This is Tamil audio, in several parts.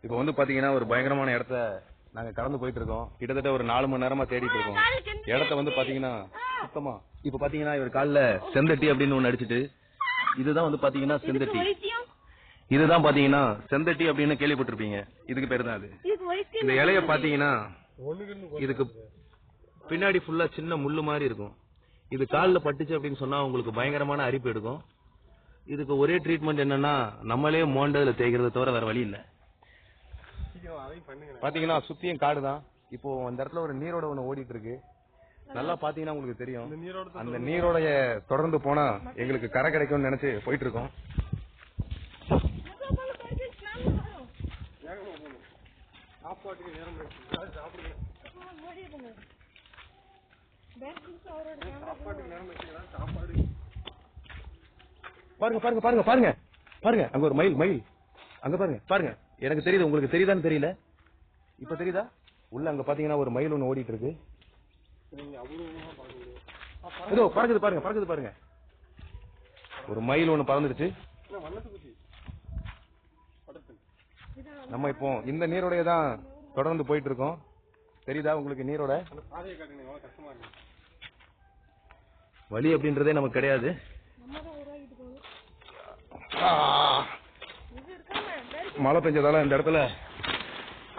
இப்போ வந்து பாத்தீங்கன்னா ஒரு பயங்கரமான இடத்த நாங்க கடந்து போயிட்டு இருக்கோம். கிட்டத்தட்ட ஒரு 4 மணி நேரமா தேடிட்டு இருக்கோம். இடத்த வந்து பாத்தீங்கன்னா சுத்தமா இப்ப பாத்தீங்கன்னா இவர் கால்ல செந்தட்டி அப்படின்னு ஒண்ணு அடிச்சிட்டு, இதுதான் வந்து பாத்தீங்கன்னா செந்தட்டி. இதுதான் பாத்தீங்கன்னா செந்தட்டி அப்படின்னு கேள்விப்பட்டிருப்பீங்க. இதுக்கு பேரு தான் அது. இந்த இலைய பாத்தீங்கன்னா இதுக்கு பின்னாடி ஃபுல்லா சின்ன முள்ளு மாதிரி இருக்கும். இது கால்ல பட்டுச்சு அப்படின்னு சொன்னா உங்களுக்கு பயங்கரமான அரிப்பு எடுக்கும். இதுக்கு ஒரே ட்ரீட்மெண்ட் என்னன்னா நம்மளே மோண்டதுல தேய்க்கிறத தவிர வேற வழி இல்ல. பாத்தீங்கன்னா சுத்தியும் காடு தான். இப்போ அந்த இடத்துல ஒரு நீரோட ஒண்ணு ஓடிட்டு இருக்கு. நல்லா பாத்தீங்கன்னா உங்களுக்கு தெரியும். அந்த நீரோடைய தொடர்ந்து போனா எங்களுக்கு கரை கிடைக்கும்னு நினைச்சு போயிட்டு இருக்கோம். பாருங்க பாருங்க பாருங்க பாருங்க பாருங்க அங்க ஒரு மயில் மயில் அங்க பாருங்க பாருங்க. எனக்கு தெரியுது, உங்களுக்கு தெரியுதான்னு தெரியல. இப்ப தெரியுதா? உள்ள அங்க பாத்தீங்கன்னா ஒரு மயில் ஒண்ணு ஓடிட்டு இருக்கு. இதோ பறக்குது பாருங்க பறக்குது பாருங்க. ஒரு மயில் ஒண்ணு பறந்துடுச்சு. நம்ம இப்போ இந்த நீரோடைய தான் தொடர்ந்து போயிட்டு இருக்கோம். தெரியுதா உங்களுக்கு நீரோட வழி அப்படின்றதே நமக்கு கிடையாது. மழை பெஞ்சதால இந்த இடத்துல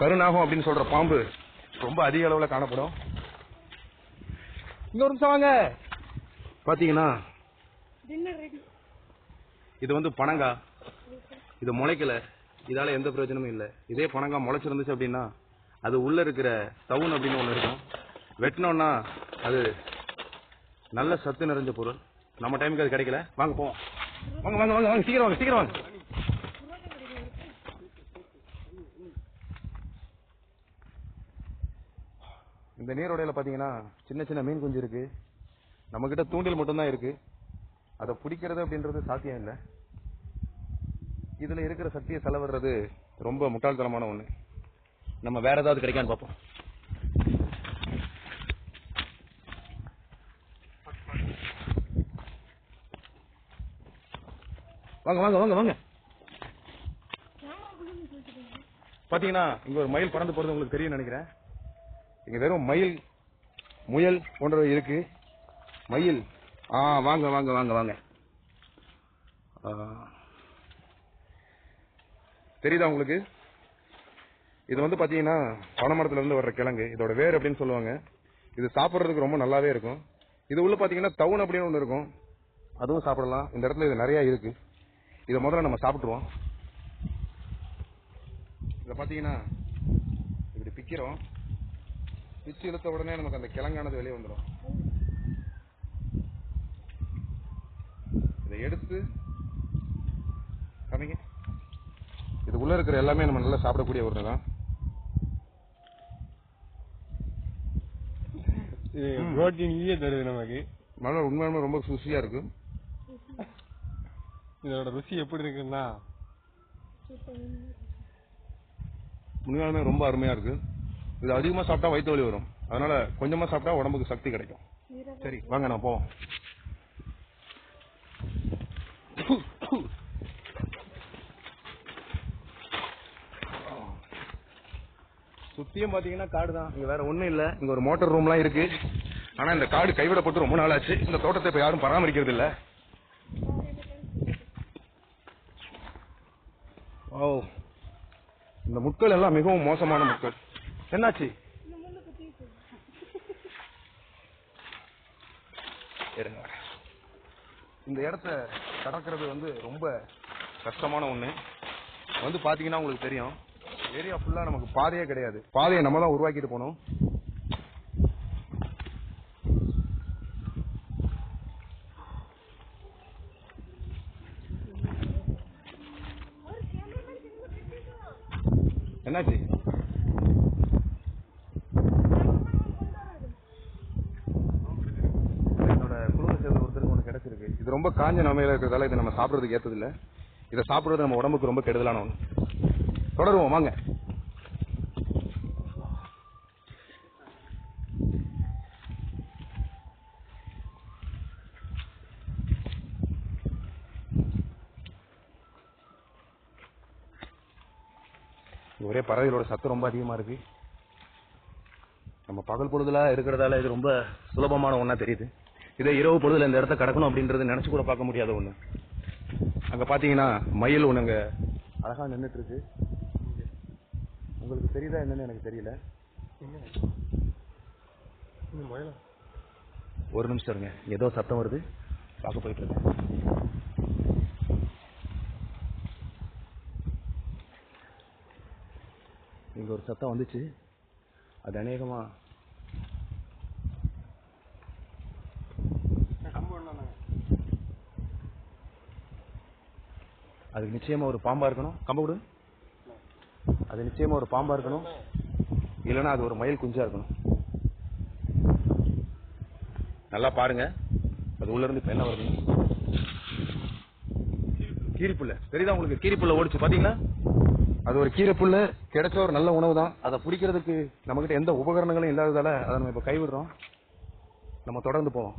கருநாகம் அப்படின்னு சொல்ற பாம்பு ரொம்ப அதிக அளவுல காணப்படும். இங்க ஒரு நிமிஷம் வாங்க. பாத்தீங்கன்னா இது வந்து பனங்காய். இது முளைக்கல, இதால எந்த பிரயோஜனமும் இல்ல. இதே பனங்காய் முளைச்சிருந்துச்சு அப்படின்னா அது உள்ள இருக்கிற சவுன் அப்படின்னு ஒண்ணு இருக்கும். வெட்டினோம்னா அது நல்ல சத்து நிறைஞ்ச பொருள். நம்ம டைமுக்கு அது கிடைக்கல. வாங்க போவோம். வாங்க வாங்க வாங்க வாங்க சீக்கிரம் வாங்க சீக்கிரம் வாங்க. இந்த நீரோடையில பாத்தீங்கன்னா சின்ன சின்ன மீன் குஞ்சு இருக்கு. நம்ம கிட்ட தூண்டில் மட்டும் தான் இருக்கு. அதை பிடிக்கிறது அப்படின்றது சாத்தியம் இல்லை. இதுல இருக்கிற சக்தியை செலவிடுறது ரொம்ப முட்டாள்தனமான ஒண்ணு. நம்ம வேற ஏதாவது கிடைக்கான்னு பார்ப்போம். வாங்க வாங்க வாங்க வாங்க. பாத்தீங்கன்னா இங்க ஒரு மயில் பறந்து போறது உங்களுக்கு தெரியும் நினைக்கிறேன். இங்க வெறும் மயில் முயல் போன்றவை இருக்கு. மயில் வாங்க வாங்க வாங்க வாங்க. தெரியுதா உங்களுக்கு? இது வந்து பாத்தீங்கன்னா பனைமரத்துல இருந்து வர்ற கிழங்கு. இதோட வேர் அப்படின்னு சொல்லுவாங்க. இது சாப்பிடுறதுக்கு ரொம்ப நல்லாவே இருக்கும். இது உள்ள பாத்தீங்கன்னா தவுன் அப்படின்னு ஒண்ணு இருக்கும். அதுவும் சாப்பிடலாம். இந்த இடத்துல இது நிறைய இருக்கு. இதை முதல்ல நம்ம சாப்பிட்டுருவோம். இத பாத்தீங்கன்னா இப்படி பிக்கிறோம். பிச்சு இழுத்த உடனே நமக்கு அந்த கிழங்கானது வெளியே வந்துடும். இதை எடுத்து காமிங்க. இது உள்ள இருக்கிற எல்லாமே நம்ம நல்லா சாப்பிடக்கூடிய ஒன்று தான். தருது நமக்கு. நல்லா உண்மையாலுமே ரொம்ப ருசியா இருக்கு. இதோட ருசி எப்படி இருக்குன்னா உண்மையாலுமே ரொம்ப அருமையா இருக்கு. இது அதிகமா சாப்பிட்டா வயிற்று வலி வரும். அதனால கொஞ்சமா சாப்பிட்டா உடம்புக்கு சக்தி கிடைக்கும். சரி வாங்க நான் போவோம். சுத்தியும் பாத்தீங்கன்னா காடு தான். இங்க வேற ஒண்ணும் இல்ல. இங்க ஒரு மோட்டார் ரூம் எல்லாம் இருக்கு. ஆனா இந்த காடு கைவிடப்பட்டு ரொம்ப நாள் ஆச்சு. இந்த தோட்டத்தை இப்ப யாரும் பராமரிக்கிறது இல்ல. இந்த முட்கள் எல்லாம் மிகவும் மோசமான முட்கள். என்னாச்சு? இந்த இடத்த கடக்கிறது வந்து ரொம்ப கஷ்டமான ஒண்ணு. வந்து பாத்தீங்கன்னா உங்களுக்கு தெரியும். ஏரியா ஃபுல்லா நமக்கு பாதையே கிடையாது. பாதையை நம்ம தான் உருவாக்கிட்டு போனோம். என்னாச்சு? என்னோட குடும்ப சேர்ந்த ஒருத்தருக்கு ஒண்ணு கிடைச்சிருக்கு. இது ரொம்ப காஞ்ச நமையில இருக்கிறதால இதை நம்ம சாப்பிடறதுக்கு ஏத்தது இல்ல. இதை சாப்பிடுறது நம்ம உடம்புக்கு ரொம்ப கெடுதலான ஒண்ணு. தொடருவோம் வாங்க. ஒரே பறவைகளோட சத்தம் ரொம்ப அதிகமா இருக்கு. நம்ம பகல் பொழுதுல இருக்கிறதால இது ரொம்ப சுலபமான ஒண்ணா தெரியுது. இதே இரவு பொழுதுல இந்த இடத்த கடக்கணும் அப்படின்றது நினைச்சு கூட பார்க்க முடியாத ஒண்ணு. அங்க பாத்தீங்கன்னா மயில் ஒண்ணு அங்க அழகா நின்னுட்டு இருக்கு. உங்களுக்கு தெரியுதா என்னன்னு எனக்கு தெரியல. ஒரு நிமிஷம் இருங்க, ஏதோ சத்தம் வருது, பார்க்க போயிட்டு இருக்கேன். இங்க ஒரு சத்தம் வந்துச்சு, அது அநேகமா அதுக்கு நிச்சயமா ஒரு பாம்பா இருக்கணும். கம்ப விடு. அது நிச்சயமா ஒரு பாம்பா இருக்கணும், இல்லைன்னா அது ஒரு மயில் குஞ்சா இருக்கணும். நல்லா பாருங்க, அது உள்ள இருந்து இப்ப என்ன வருது. கீரிப்புள்ள தெரியுதா உங்களுக்கு? கீரிப்புள்ள ஓடிச்சு பாத்தீங்களா? அது ஒரு கீரைப்புள்ள, கிடைச்ச ஒரு நல்ல உணவு தான். அதை பிடிக்கிறதுக்கு நம்ம கிட்ட எந்த உபகரணங்களும் இல்லாததால அதை நம்ம இப்ப கைவிடுறோம். நம்ம தொடர்ந்து போவோம்.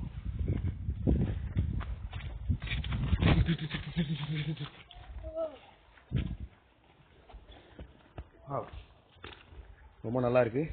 ரொம்ப நல்லா இருக்கு.